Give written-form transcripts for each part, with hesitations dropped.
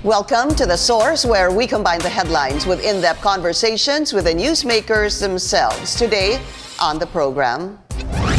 Welcome to The Source, where we combine the headlines with in-depth conversations with the newsmakers themselves. Today on the program,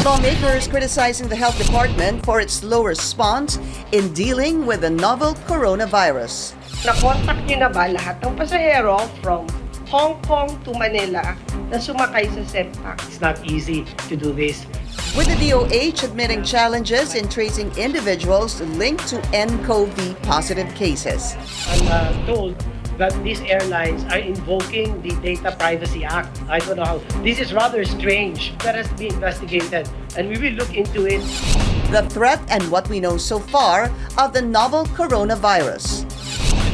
lawmakers criticizing the health department for its slow response in dealing with the novel coronavirus. Nakontak niyo na ba lahat ng pasahero from Hong Kong to Manila na sumakay sa SEPTAC? It's not easy to do this. With the DOH admitting challenges in tracing individuals linked to n-CoV positive cases. I'm told that these airlines are invoking the Data Privacy Act. I don't know how. This is rather strange. That has to be investigated, and we will look into it. The threat and what we know so far of the novel coronavirus.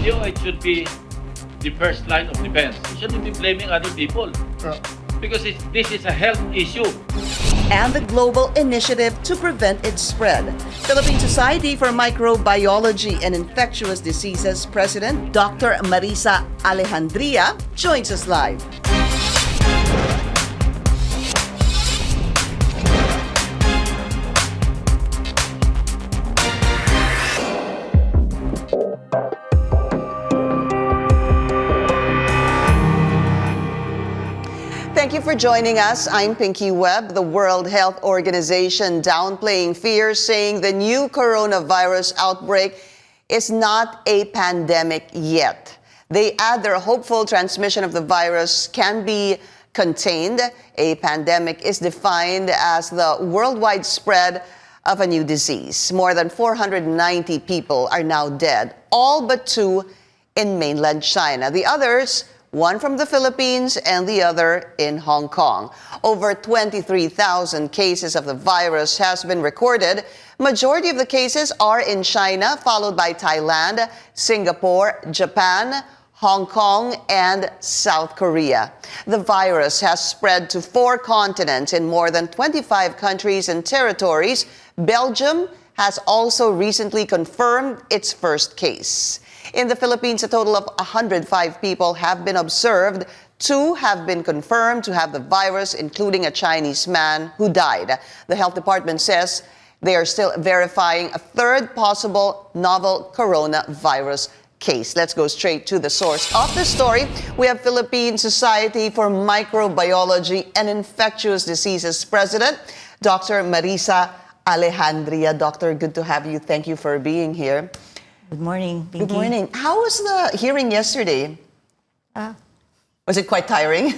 The DOH should be the first line of defense. You shouldn't be blaming other people because this is a health issue. And the global initiative to prevent its spread. Philippine Society for Microbiology and Infectious Diseases President Dr. Marissa Alejandria joins us live. Thank you for joining us. I'm Pinky Webb. The World Health Organization downplaying fears, saying the new coronavirus outbreak is not a pandemic yet. They add their hopeful transmission of the virus can be contained. A pandemic is defined as the worldwide spread of a new disease. More than 490 people are now dead, all but 2 in mainland China. The others, one from the Philippines and the other in Hong Kong. Over 23,000 cases of the virus has been recorded. Majority of the cases are in China, followed by Thailand, Singapore, Japan, Hong Kong, and South Korea. The virus has spread to 4 continents in more than 25 countries and territories. Belgium has also recently confirmed its first case. In the Philippines, a total of 105 people have been observed. 2 have been confirmed to have the virus, including a Chinese man who died. The health department says they are still verifying a 3rd possible novel coronavirus case. Let's go straight to the source of the story. We have Philippine Society for Microbiology and Infectious Diseases President, Dr. Marissa Alejandria. Doctor, good to have you. Thank you for being here. Good morning, Pinky. Good morning. How was the hearing yesterday? Was it quite tiring?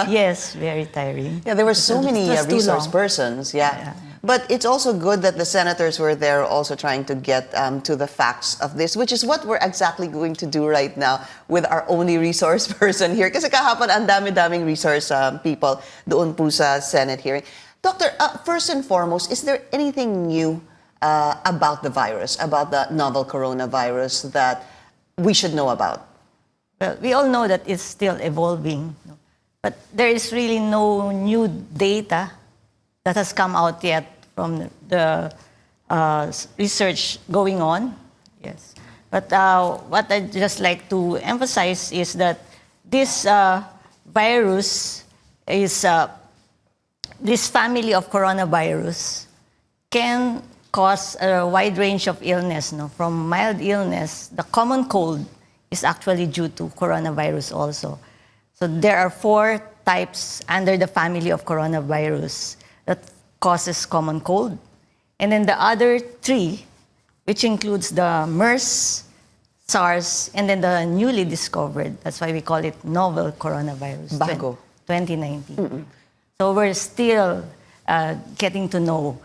Yes, very tiring. Yeah, there were so many resource persons. Yeah. But it's also good that the senators were there also trying to get to the facts of this, which is what we're exactly going to do right now with our only resource person here. Kasi kahapon, ang dami-daming resource people doon po sa Senate hearing. Doctor, first and foremost, is there anything new about the virus, about the novel coronavirus that we should know about? Well, we all know that it's still evolving, but there is really no new data that has come out yet from the research going on. Yes, but what I'd just like to emphasize is that this virus is this family of coronavirus can cause a wide range of illness, from mild illness. The common cold is actually due to coronavirus also. So there are 4 types under the family of coronavirus that causes common cold. And then the other 3, which includes the MERS, SARS, and then the newly discovered, that's why we call it novel coronavirus. Bago. 2019. Mm-mm. So we're still getting to know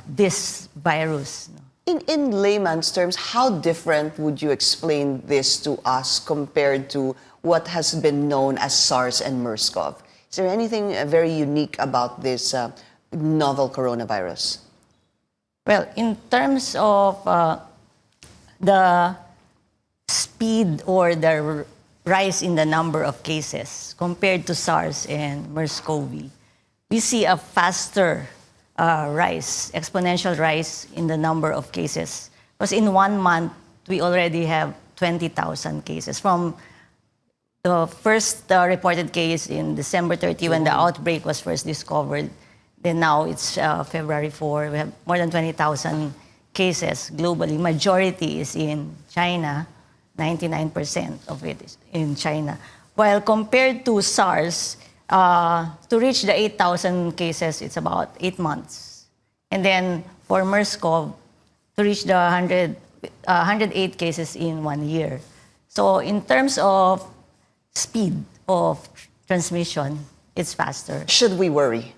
this virus. In layman's terms, how different would you explain this to us compared to what has been known as SARS and MERS-CoV? Is there anything very unique about this novel coronavirus? Well, in terms of the speed or the rise in the number of cases compared to SARS and MERS-CoV, we see a faster exponential rise in the number of cases. Because in 1 month, we already have 20,000 cases. From the first reported case in December 30, when the outbreak was first discovered, then now it's February 4, we have more than 20,000 cases globally. Majority is in China, 99% of it is in China. While compared to SARS, to reach the 8,000 cases, it's about 8 months. And then for MERS-CoV, to reach the 108 cases in 1 year. So in terms of speed of transmission, it's faster. Should we worry?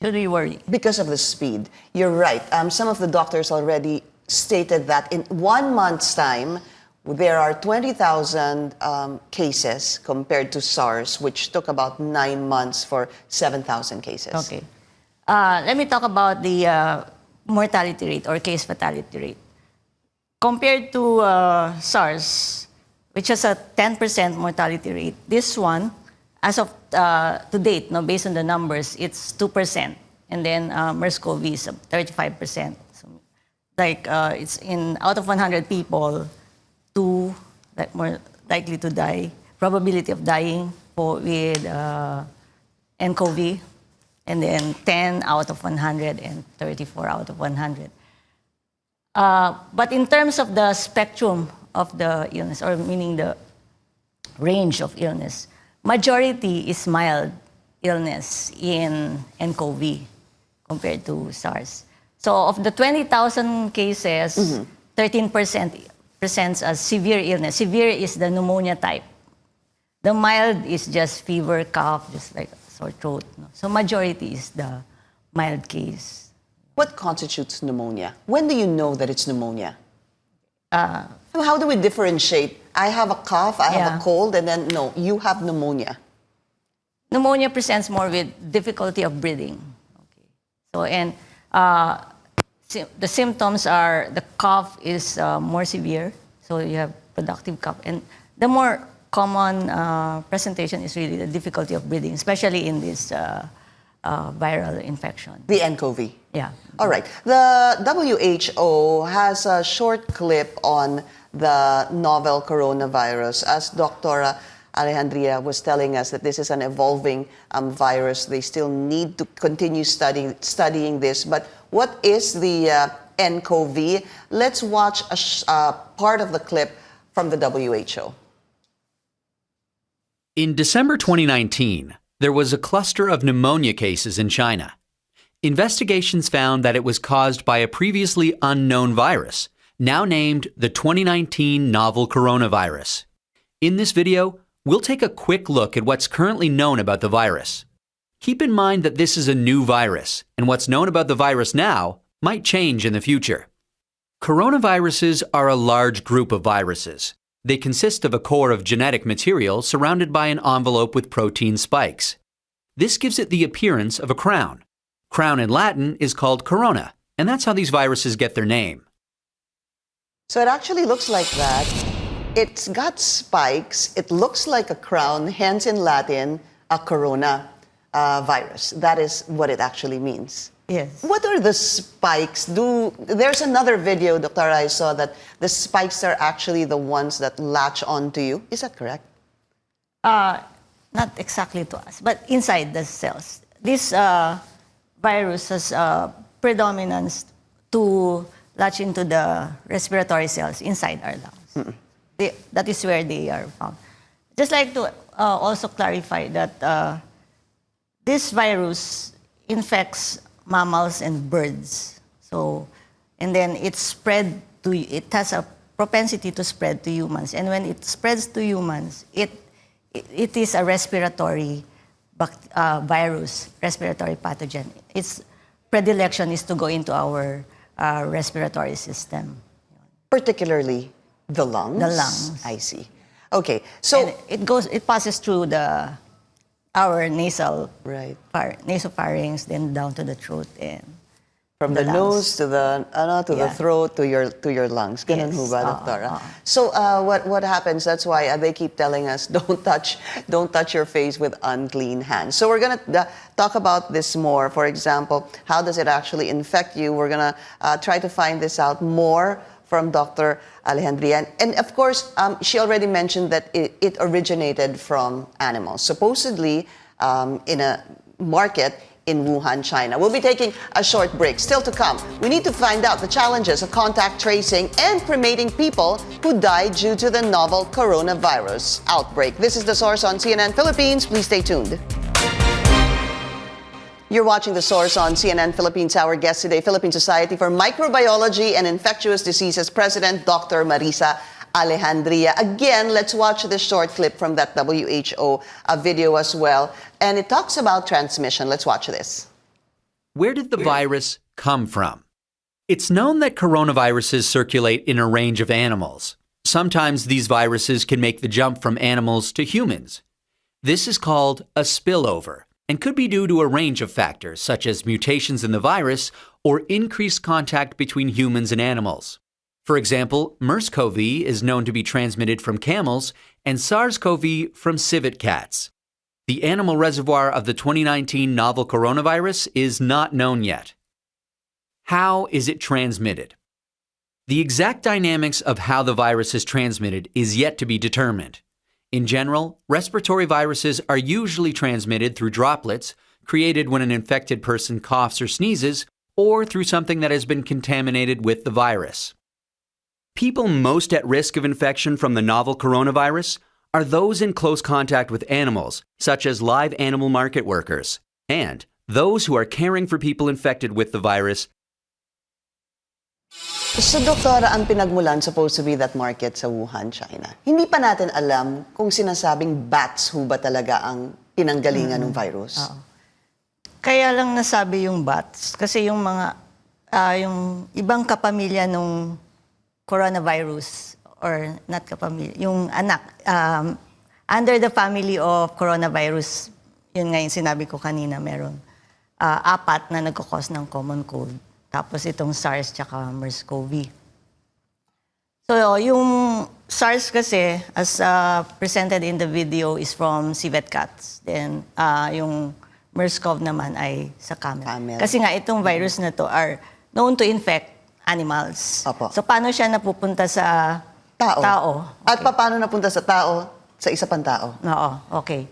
Should we worry? Because of the speed. You're right. Some of the doctors already stated that in 1 month's time, there are 20,000 cases compared to SARS, which took about 9 months for 7,000 cases. Okay. Let me talk about the mortality rate or case fatality rate. Compared to SARS, which has a 10% mortality rate, this one, as of to date, no, based on the numbers, it's 2%. And then MERS-CoV is 35%. So, like it's out of 100 people, 2 more likely to die. Probability of dying with n-CoV, and then 10 out of 100 and 34 out of 100. But in terms of the spectrum of the illness, or meaning the range of illness, majority is mild illness in n-CoV compared to SARS. So of the 20,000 cases, 13% presents as severe illness. Severe is the pneumonia type. The mild is just fever, cough, just like sore throat. No? So majority is the mild case. What constitutes pneumonia? When do you know that it's pneumonia? So how do we differentiate? I have a cough, I have a cold, and then no, you have pneumonia. Pneumonia presents more with difficulty of breathing. Okay. So, and the symptoms are the cough is more severe, so you have productive cough. And the more common presentation is really the difficulty of breathing, especially in this viral infection. The n-CoV. Yeah. All right. The WHO has a short clip on the novel coronavirus. As Dr. Alejandria was telling us that this is an evolving virus. They still need to continue studying this. But what is the n-CoV? Let's watch a part of the clip from the WHO. In December 2019, there was a cluster of pneumonia cases in China. Investigations found that it was caused by a previously unknown virus, now named the 2019 novel coronavirus. In this video, we'll take a quick look at what's currently known about the virus. Keep in mind that this is a new virus, and what's known about the virus now might change in the future. Coronaviruses are a large group of viruses. They consist of a core of genetic material surrounded by an envelope with protein spikes. This gives it the appearance of a crown. Crown in Latin is called corona, and that's how these viruses get their name. So it actually looks like that. It's got spikes. It looks like a crown, hence in Latin, a corona virus. That is what it actually means. Yes. What are the spikes? There's another video, Dr. I saw that the spikes are actually the ones that latch onto you. Is that correct? Not exactly to us, but inside the cells. This virus has predominance to latch into the respiratory cells inside our lungs. That is where they are found. Just like to also clarify that this virus infects mammals and birds. So, and then it has a propensity to spread to humans. And when it spreads to humans, it is a respiratory virus, respiratory pathogen. Its predilection is to go into our respiratory system. Particularly the lungs? The lungs. I see. Okay, so... And it passes through our nasal, right. Nasopharynx, then down to the throat and from the nose to the the throat to your lungs. Ganun ho ba, Doktora? So what happens? That's why they keep telling us don't touch your face with unclean hands. So we're gonna talk about this more. For example, how does it actually infect you? We're gonna try to find this out more from Dr. Alejandria. And of course, she already mentioned that it originated from animals. Supposedly, in a market, in Wuhan, China. We'll be taking a short break. Still to come, we need to find out the challenges of contact tracing and cremating people who died due to the novel coronavirus outbreak. This is The Source on CNN Philippines. Please stay tuned. You're watching The Source on CNN Philippines. Our guest today, Philippine Society for Microbiology and Infectious Diseases President, Dr. Marissa Alejandria. Again, let's watch this short clip from that WHO video as well. And it talks about transmission. Let's watch this. Where did the virus come from? It's known that coronaviruses circulate in a range of animals. Sometimes these viruses can make the jump from animals to humans. This is called a spillover and could be due to a range of factors, such as mutations in the virus or increased contact between humans and animals. For example, n-CoV is known to be transmitted from camels and SARS-CoV from civet cats. The animal reservoir of the 2019 novel coronavirus is not known yet. How is it transmitted? The exact dynamics of how the virus is transmitted is yet to be determined. In general, respiratory viruses are usually transmitted through droplets created when an infected person coughs or sneezes, or through something that has been contaminated with the virus. People most at risk of infection from the novel coronavirus are those in close contact with animals, such as live animal market workers, and those who are caring for people infected with the virus. So, Doktora, ang pinagmulan supposed to be that market sa Wuhan, China. Hindi pa natin alam kung sinasabing bats ho ba talaga ang pinanggalingan ng virus. Kaya lang nasabi yung bats kasi yung mga yung ibang kapamilya nung coronavirus or not kapamilya, yung anak under the family of coronavirus, yun nga yung sinabi ko kanina, meron 4 na nagkakos ng common cold. Tapos itong SARS tsaka MERS-CoV. So yung SARS kasi, as presented in the video, is from civet cats. Then yung MERS-CoV naman ay sa camel. Kasi nga itong virus na to are known to infect animals. Opo. So paano siya napupunta sa tao? At paano napunta sa tao, sa isa pang tao? Oo, okay.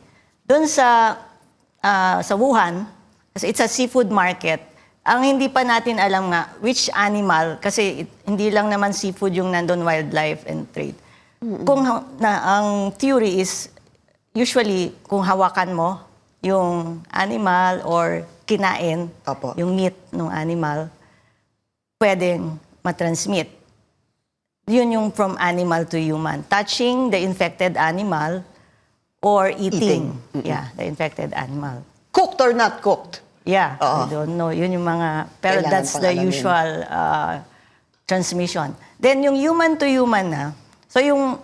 Doon sa Wuhan, kasi it's a seafood market, ang hindi pa natin alam nga which animal, kasi hindi lang naman seafood yung nandun, wildlife and trade. Ang theory is, usually, kung hawakan mo yung animal or kinain yung meat ng animal, pwedeng matransmit. Yun yung from animal to human. Touching the infected animal or eating. Yeah, the infected animal. Cooked or not cooked? Yeah, I don't know. Yun yung mga, pero Kailangan that's the usual transmission. Then yung human to human na, so yung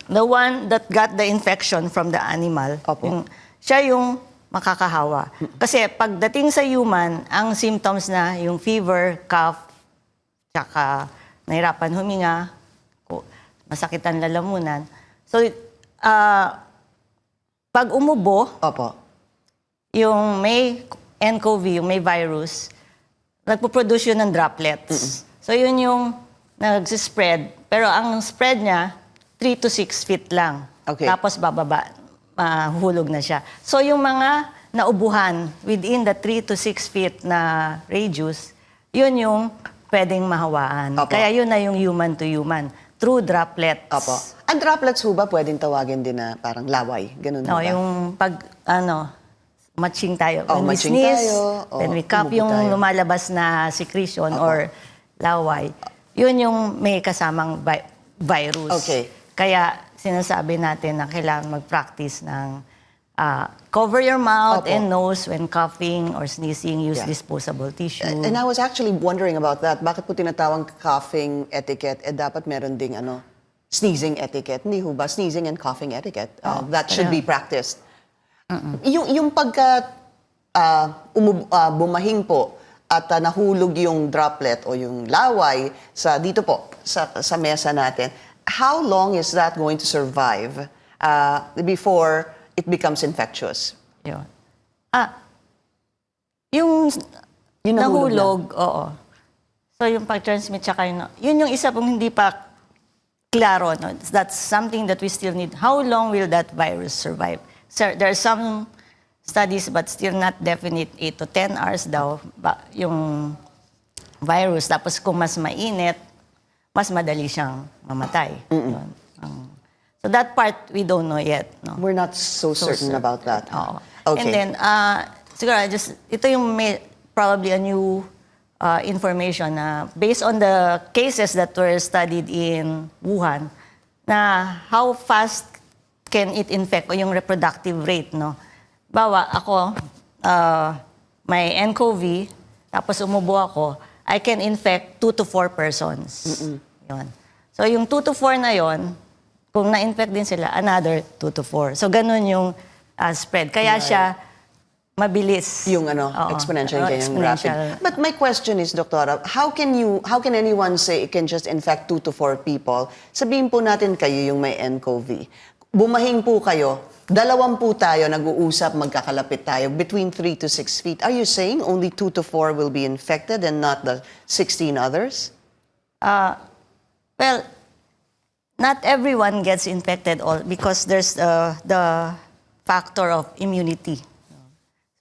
the one that got the infection from the animal, siya yung makakahawa. Kasi pagdating sa human, ang symptoms na yung fever, cough, tsaka nahirapan huminga, masakit ang lalamunan. So, pag umubo, yung may n-CoV, yung may virus, nagpo-produce yun ng droplets. So yun yung nag-spread. Pero ang spread niya, 3 to 6 feet lang. Tapos bababa, mahulog na siya. So yung mga naubuhan within the 3 to 6 feet na radius, yun yung pwedeng mahawaan. Kaya yun na yung human to human, through droplets. Ang droplets ho ba pwedeng tawagin din na parang laway? Ganun no, ba? Yung pag, matching tayo. When we sneeze, when we cough, yung lumalabas na secretion or laway, yun yung may kasamang virus. Kaya sinasabi natin na kailangan mag-practice ng cover your mouth and nose when coughing or sneezing, use disposable tissue. And I was actually wondering about that. Bakit po tinatawang coughing etiquette? Dapat meron ding sneezing etiquette. Hindi ho ba? Sneezing and coughing etiquette. That should be practiced. Yung pagka bumahing po at nahulog yung droplet o yung laway dito po sa mesa natin, how long is that going to survive before it becomes infectious? Yung nahulog, oo. So yung pag-transmit tsaka yun yung isa pong hindi pa klaro. No? That's something that we still need. How long will that virus survive? So, there are some studies but still not definite, 8 to 10 hours daw yung virus. Tapos kung mas mainit, mas madali siyang mamatay. Yun. So that part, we don't know yet. No? We're not so certain about that. Oo. Okay. And then, siguro, ito yung probably a new information na based on the cases that were studied in Wuhan, na how fast can it infect o yung reproductive rate, no? Bawa, ako, may n-CoV, tapos umubo ako, I can infect 2 to 4 persons. Yun. So yung 2 to 4 na yon, kung na-infect din sila, another 2 to 4. So ganun yung spread. Kaya siya mabilis. Yung Oo. exponential Oo, kanyang exponential. rapid. But my question is, Doktora, how can anyone say it can just infect 2 to 4 people? Sabihin po natin kayo yung may n-CoV. Bumahing po kayo, 2 po tayo, nag-uusap, magkakalapit tayo, between 3 to 6 feet. Are you saying only 2 to 4 will be infected and not the 16 others? Well, not everyone gets infected because there's the factor of immunity.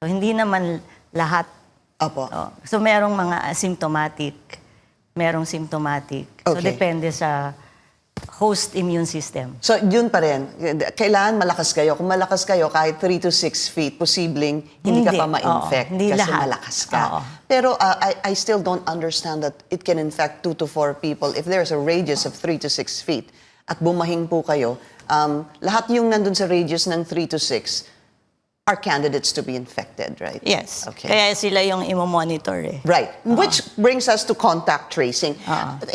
So, hindi naman lahat. Opo. So, merong mga asymptomatic, merong symptomatic. So, Okay. depende sa host immune system. So, yun pa rin. Kailangan malakas kayo. Kung malakas kayo, kahit 3 to 6 feet, posibleng hindi ka Hindi. pa ma-infect Oo, hindi kasi lahat. malakas ka. Oo. Pero I still don't understand that it can infect 2 to 4 people if there's a radius of 3 to 6 feet at bumahing po kayo. Lahat yung nandun sa radius ng 3 to 6 are candidates to be infected, right? Yes. Okay. Kaya sila yung imo-monitor eh. Right. Which brings us to contact tracing.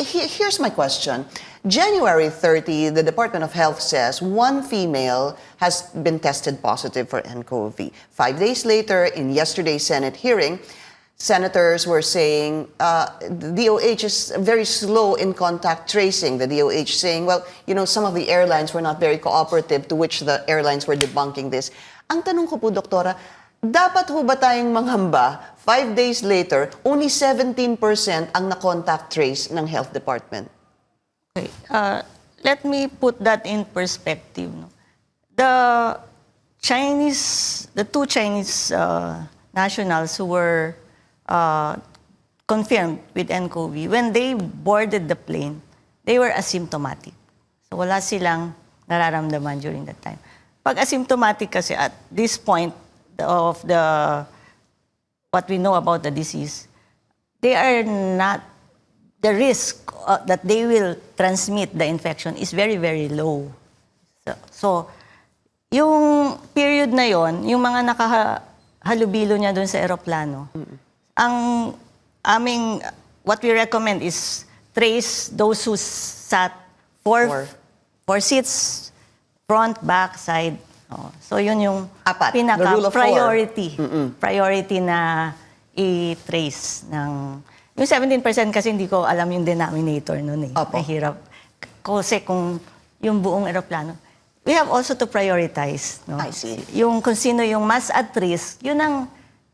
Here's my question. January 30, the Department of Health says one female has been tested positive for n-CoV. 5 days later, in yesterday's Senate hearing, senators were saying the DOH is very slow in contact tracing. The DOH saying, well, some of the airlines were not very cooperative, to which the airlines were debunking this. Ang tanong ko po, Doktora, dapat ho ba tayong manghamba, 5 days later, only 17% ang na-contact trace ng Health Department? Okay. Let me put that in perspective. No? The two Chinese nationals who were confirmed with n-CoV, when they boarded the plane, they were asymptomatic. So wala silang nararamdaman during that time. Pag asymptomatic kasi at this point of what we know about the disease, they are not, the risk that they will transmit the infection is very, very low. So yung period na yon, yung mga nakahalubilo niya doon sa eroplano, ang what we recommend is trace those who sat four seats, front, back, side. So yun yung Apat. The rule of 4. Priority na i-trace ng... Yung 17% kasi hindi ko alam yung denominator nun eh. Opo. Mahirap. Kasi kung yung buong eroplano, we have also to prioritize. No? I see. Yung kung sino yung mas at risk, yun ang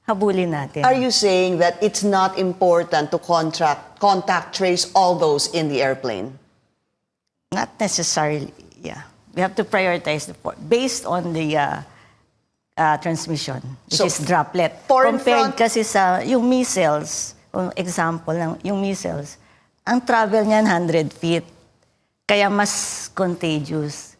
habulin natin. Are you saying that it's not important to contact trace all those in the airplane? Not necessarily, yeah. We have to prioritize based on the transmission, which So, is droplet. foreign Compared front- kasi sa yung measles, example ng yung measles, ang travel niyan 100 feet. Kaya mas contagious.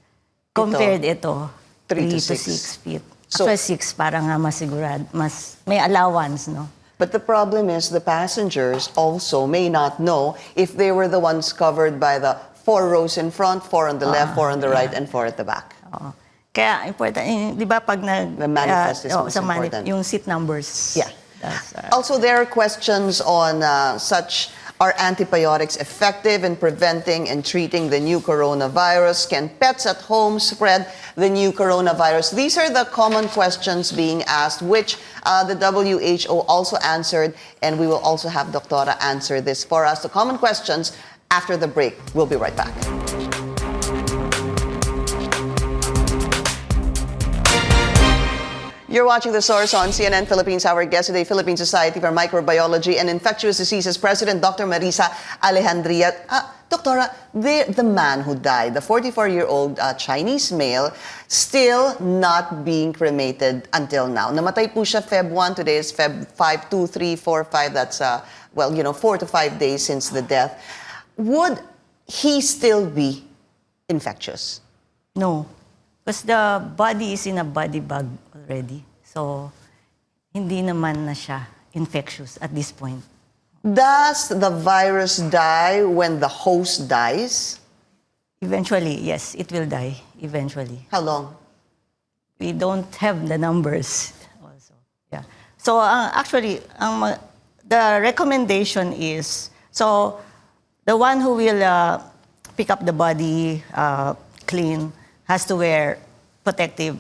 Compared ito 3 to 6 feet. So- Actually 6 para nga masigurado, mas may allowance, no? But the problem is the passengers also may not know if they were the ones covered by the 4 rows in front, 4 on the left, 4 on the right, and 4 at the back. Oo. Kaya important, di ba pag The manifest is most important. yung seat numbers. Yeah. That's, Also, there are questions on are antibiotics effective in preventing and treating the new coronavirus? Can pets at home spread the new coronavirus? These are the common questions being asked, which the WHO also answered, and we will also have Doktora answer this for us. The common questions after the break. We'll be right back. You're watching The Source on CNN Philippines. Our guest today, Philippine Society for Microbiology and Infectious Diseases President Dr. Marissa Alejandria. Doctora, the man who died, the 44-year-old Chinese male, still not being cremated until now. Namatay po siya Feb 1, today is Feb 5, 2, 3, 4, 5. That's, 4 to 5 days since the death. Would he still be infectious? No, because the body is in a body bag already. So, hindi naman na siya infectious at this point. Does the virus die when the host dies? Eventually, yes, it will die eventually. How long? We don't have the numbers also. Yeah. So, actually, the recommendation is, so the one who will pick up the body clean has to wear protective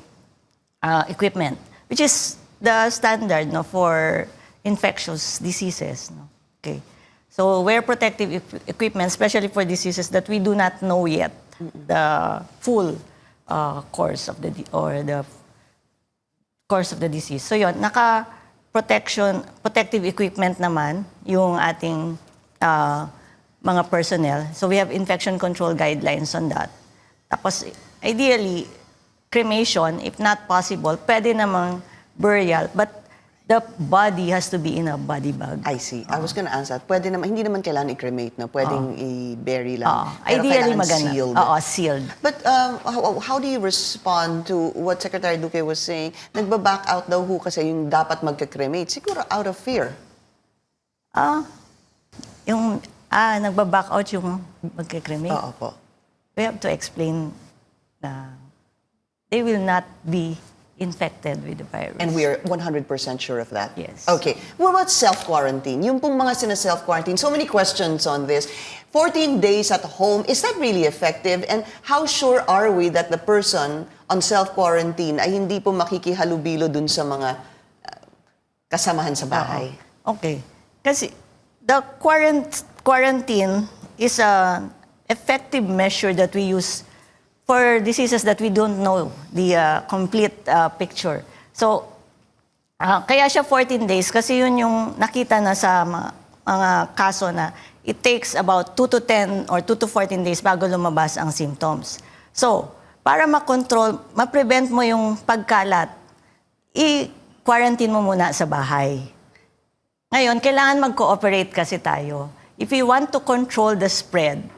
equipment, which is the standard for infectious diseases. No? Okay. So wear protective equipment, especially for diseases that we do not know yet the full course of the course of the disease. So yun, protective equipment naman yung ating mga personnel. So we have infection control guidelines on that. Tapos ideally, cremation, if not possible, pwede namang burial, but the body has to be in a body bag. I see. I was gonna ask that. Pwede naman, hindi naman kailangan i-cremate, no? Pwedeng i-bury lang. Pero Ideally kailangan maganda. sealed. Sealed. But how do you respond to what Secretary Duque was saying? Nagba-back out daw ho kasi yung dapat magka-cremate. Siguro out of fear. Nagba-back out yung magka-cremate. Oo po. We have to explain na they will not be infected with the virus. And we are 100% sure of that? Yes. Okay. What about self-quarantine? Yung pong mga sina-self-quarantine, so many questions on this. 14 days at home, is that really effective? And how sure are we that the person on self-quarantine ay hindi po makikihalubilo dun sa mga kasamahan sa bahay? Okay. Kasi the quarantine is an effective measure that we use for diseases that we don't know the complete picture. So, kaya siya 14 days kasi yun yung nakita na sa mga kaso na it takes about 2 to 10 or 2 to 14 days bago lumabas ang symptoms. So, para ma-prevent mo yung pagkalat, i-quarantine mo muna sa bahay. Ngayon, kailangan mag-cooperate kasi tayo. If we want to control the spread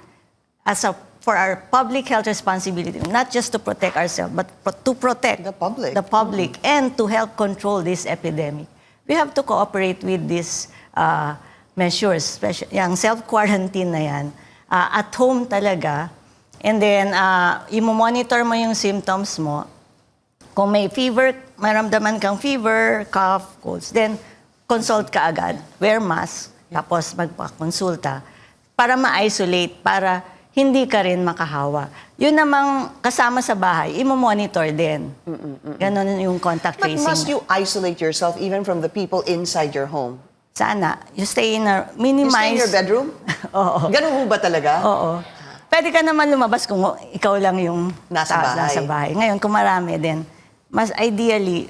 for our public health responsibility, not just to protect ourselves, but to protect the public, and to help control this epidemic. We have to cooperate with these measures, especially yung self-quarantine na yan, at home talaga, and then i-monitor mo yung symptoms mo. Kung may fever, maramdaman kang fever, cough, colds, then consult ka agad, wear mask, tapos magpa-konsulta para ma-isolate, para hindi ka rin makahawa. Yun namang kasama sa bahay, imo-monitor din. Ganon yung contact tracing. But must you isolate yourself even from the people inside your home? Sana. You stay in a minimize... You stay in your bedroom? Oo. Ganun ho ba talaga? Oo. Pwede ka naman lumabas kung ikaw lang yung nasa bahay. Ngayon, kung marami din, mas ideally,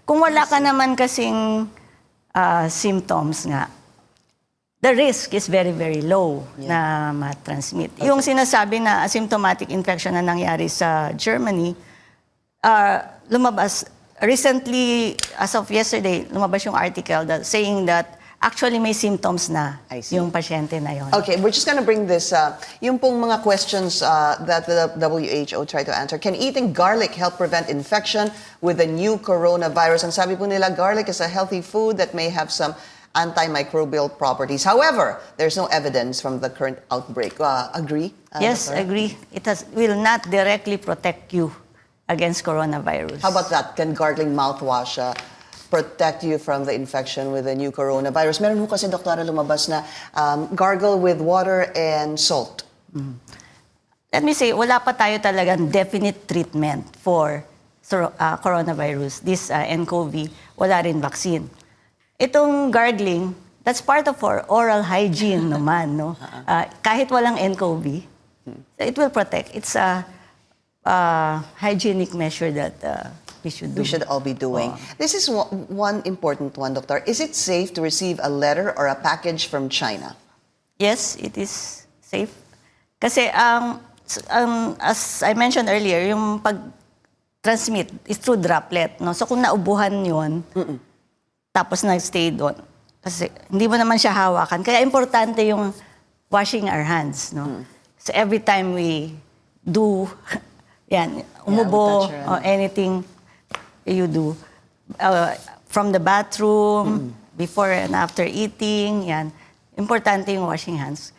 kung wala ka naman kasing symptoms nga, the risk is very, very low na ma-transmit. Okay. Yung sinasabi na asymptomatic infection na nangyari sa Germany, lumabas, recently, as of yesterday, lumabas yung article saying that actually may symptoms na yung pasyente na yon. Okay, we're just gonna bring this, yung pong mga questions that the WHO tried to answer. Can eating garlic help prevent infection with the new coronavirus? Ang sabi po nila, garlic is a healthy food that may have some antimicrobial properties. However, there's no evidence from the current outbreak. Agree? Yes, Dr. agree. It will not directly protect you against coronavirus. How about that? Can gargling mouthwash protect you from the infection with the new coronavirus? Meron ho kasi, doktora, lumabas na gargle with water and salt. Let me say, wala pa tayo talagang definite treatment for coronavirus. This n-CoV, wala rin vaccine. Itong gargling, that's part of our oral hygiene naman, no? Kahit walang n-CoV, it will protect. It's a hygienic measure that we should do. We should all be doing. This is one important one, Doctor. Is it safe to receive a letter or a package from China? Yes, it is safe. Kasi as I mentioned earlier, yung pag-transmit is through droplet. No? So kung naubuhan yun, tapos nag-stay doon, kasi hindi mo naman siya hawakan. Kaya importante yung washing our hands. No? So every time we do, umubo, or anything you do, from the bathroom, before and after eating, importante yung washing hands.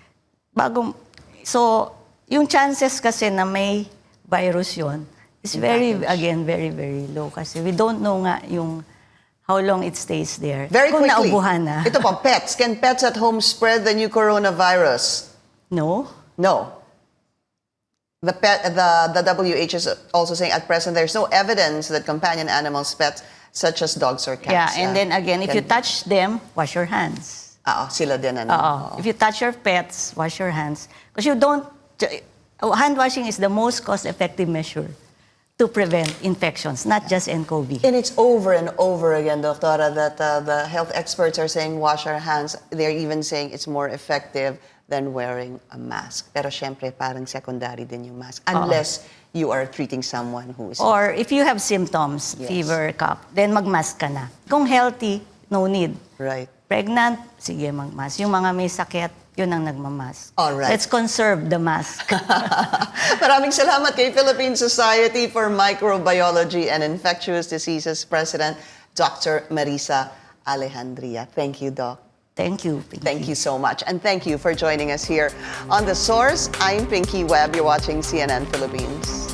So, yung chances kasi na may virus yun is very, very low. Kasi we don't know nga yung how long it stays there. Very Kung quickly. naubuhan na. Ito po, pets. Can pets at home spread the new coronavirus? No. No. The WHO is also saying at present there's no evidence that companion animals, pets, such as dogs or cats. Yeah, and then again, if you touch them, wash your hands. Sila din If you touch your pets, wash your hands. Because hand washing is the most cost-effective measure to prevent infections, not just n-CoV. And it's over and over again, Doctora, that the health experts are saying wash our hands. They're even saying it's more effective than wearing a mask. Pero syempre, parang secondary din yung mask. Unless you are treating someone who is... Or if you have symptoms, fever, cough, then magmask ka na. Kung healthy, no need. Right. Pregnant, sige magmask. Yung mga may sakit, yun ang nagmamask. Alright. Let's conserve the mask. Maraming salamat kay Philippine Society for Microbiology and Infectious Diseases President, Dr. Marissa Alejandria. Thank you, Doc. Thank you. Thank you so much. And thank you for joining us here on The Source. I'm Pinky Webb. You're watching CNN Philippines.